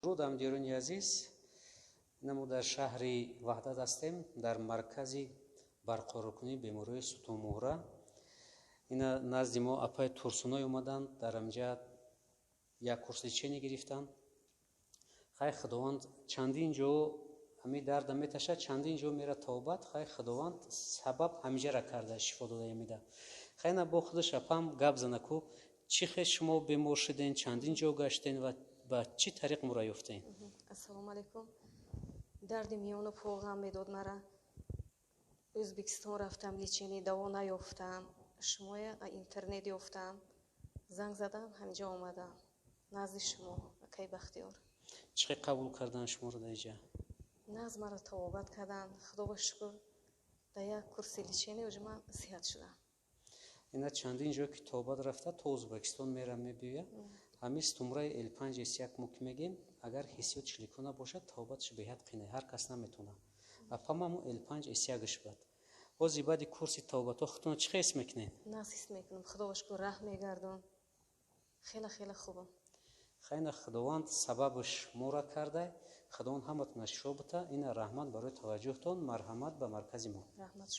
درود همدیرانی عزیز، ما در شهر وحدت هستیم، در مرکز برقرارکنی بیماری ستون مهره. اینا نزد ما اپای ترسونای اومدن، در اینجا یک کورس چینی گرفتن. خیلی خداوند چندین جو همی درد میتشه، چندین جو میره توبت. خیلی خداوند سبب همیشه را کرده، شفا داده میده. خیلی با خودش اپام گپ زنه کو چی خیلی شما بیمار شدین، چندین جو گشتین و با چی طریق مرا یافتین؟ السلام علیکم. درد میان پوغم میداد مرا. ازبکستان رفتم، لیچینی دوا نیافتم. شما اینترنت یافتم، زنگ زدم، همینجا آمدم نزد شما. کی بختیار چی قبول کردن شما رو اینجا؟ نزد مرا توبت کردن، خدا با شکر. در یک کورس لیچینی و من صحت شدم. اینا چندین جو که توبت رفته تو ازبکستان میره میبیه. همین ستمره L5S1 مو که میگیم اگر حسیات شلیکو نباشه توبتش به حد قینه، هر کس نمیتونه. اپامو L5S1ش بود. بازی بعد کورس توبت خودتون چه حس میکنین؟ ناس میکنم، خدا با شکر رحم میگردم. خیلی خوبم. خیلی خداوند سببش مورا کرده. خداوند همتون شفا بده. این رحمت برای توجهتون، مرحمت به مرکز ما. رحمت